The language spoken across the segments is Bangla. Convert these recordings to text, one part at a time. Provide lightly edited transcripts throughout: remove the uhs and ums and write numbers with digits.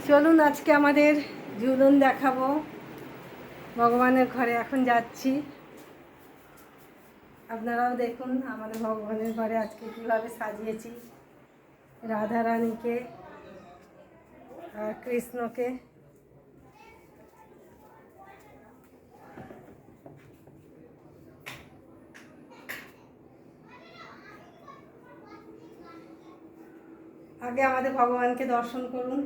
চলুন আজকে আমাদের ঝুলন দেখাবো। ভগবানের ঘরে এখন যাচ্ছি, আপনারাও দেখুন আমাদের ভগবানের ঘরে আজকে কীভাবে সাজিয়েছি রাধা রানীকে আর কৃষ্ণকে। আগে আমাদের ভগবানকে দর্শন করুন।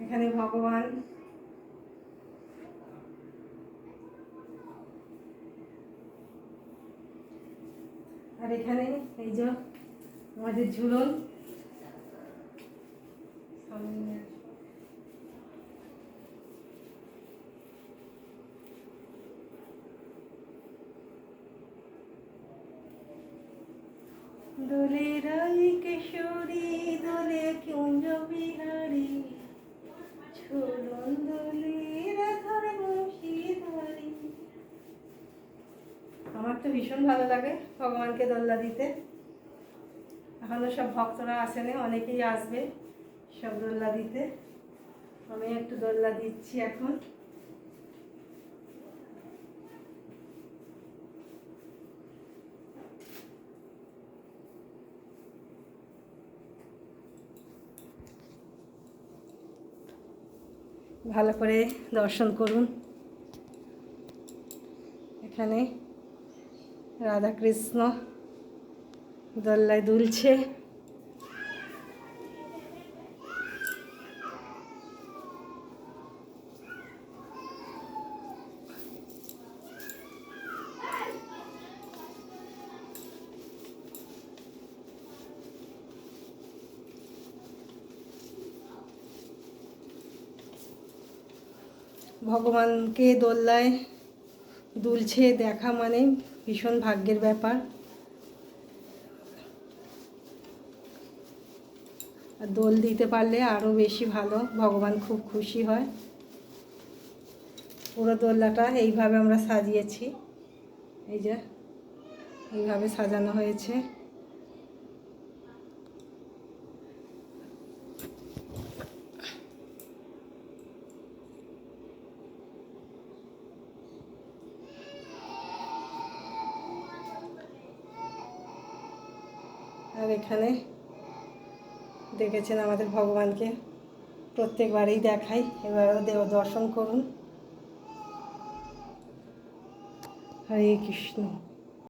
এখানে ভগবান, আর এখানে এই যে আমাদের ঝুলন। দোলে রাই কিশোরী দোলে কুঞ্জ বিহারী, ঝুলন দোলে রাধার বংশী ধরি। আমার তো ভীষণ ভালো লাগে ভগবানকে দোল্লা দিতে। এখনো সব ভক্তরা আসেনি, অনেকেই আসবে সব দোল্লা দিতে। আমি একটু দোল্লা দিচ্ছি এখন। ভালো করে দর্শন করুন। এখানে রাধা কৃষ্ণ দোল্লায় দুলছে। ভগবানকে দোল্লায় দুলছে দেখা মানে ভীষণ ভাগ্যের ব্যাপার। আর দোল দিতে পারলে আরও বেশি ভালো, ভগবান খুব খুশি হয়। পুরো দোল্লাটা এইভাবে আমরা সাজিয়েছি, এই যে এইভাবে সাজানো হয়েছে। আর এখানে দেখেছেন আমাদের ভগবানকে প্রত্যেকবারেই দেখাই, এবারও দর্শন করুন। হরে কৃষ্ণ।